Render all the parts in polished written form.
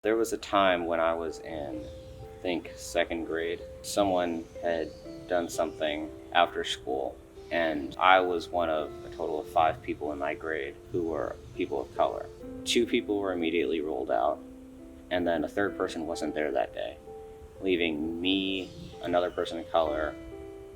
There was a time when I was in, I think, second grade. Someone had done something after school, and I was one of a total of 5 people in my grade who were people of color. 2 people were immediately ruled out, and then a third person wasn't there that day, leaving me, another person of color,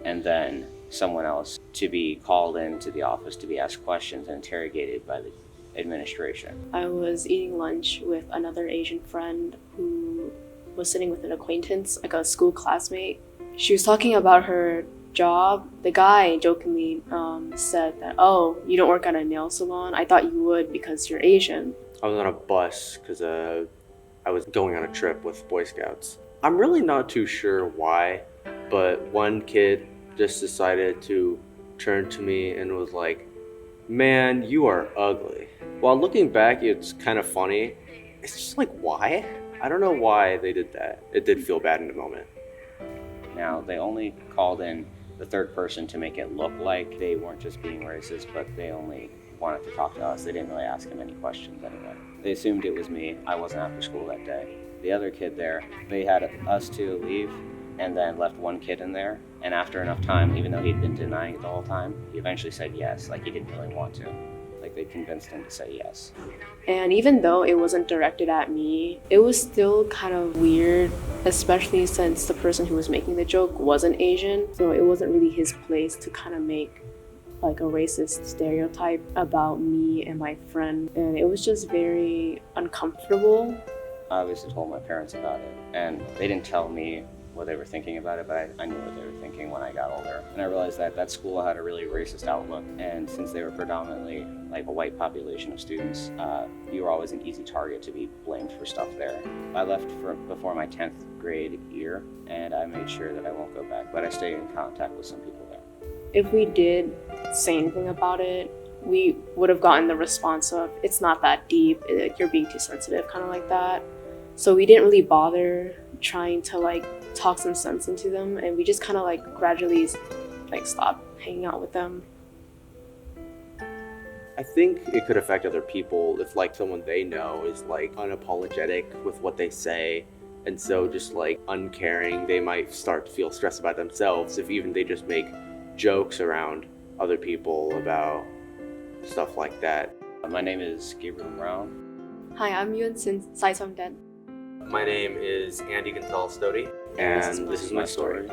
and then someone else to be called into the office to be asked questions and interrogated by the administration. I was eating lunch with another Asian friend who was sitting with an acquaintance, like a school classmate. She was talking about her job. The guy jokingly said that, "Oh, you don't work at a nail salon? I thought you would because you're Asian." I was on a bus because I was going on a trip with Boy Scouts. I'm really not too sure why, but one kid just decided to turn to me and was like, "Man, you are ugly." While looking back, it's kind of funny. It's just like, why? I don't know why they did that. It did feel bad in the moment. Now, they only called in the third person to make it look like they weren't just being racist, but they only wanted to talk to us. They didn't really ask him any questions anyway. They assumed it was me. I wasn't after school that day. The other kid there, they had us two leave and then left one kid in there. And after enough time, even though he'd been denying it the whole time, he eventually said yes, like he didn't really want to. Like they convinced him to say yes. And even though it wasn't directed at me, it was still kind of weird, especially since the person who was making the joke wasn't Asian. So it wasn't really his place to kind of make like a racist stereotype about me and my friend. And it was just very uncomfortable. I obviously told my parents about it, and they didn't tell me what they were thinking about it, but I knew what they were thinking when I got older. And I realized that that school had a really racist outlook, and since they were predominantly like a white population of students, you were always an easy target to be blamed for stuff there. I left before my 10th grade year, and I made sure that I won't go back, but I stay in contact with some people there. If we did say anything about it, we would have gotten the response of, "It's not that deep, you're being too sensitive," kind of like that. So we didn't really bother trying to like talk some sense into them, and we just kind of like gradually like stopped hanging out with them. I think it could affect other people if like someone they know is like unapologetic with what they say and so just like uncaring. They might start to feel stressed about themselves if even they just make jokes around other people about stuff like that. My name is Gabriel Brown. Hi, I'm Yun Sin Sai Song Den. My name is Andy Gonzalez Stody, And and this is my story.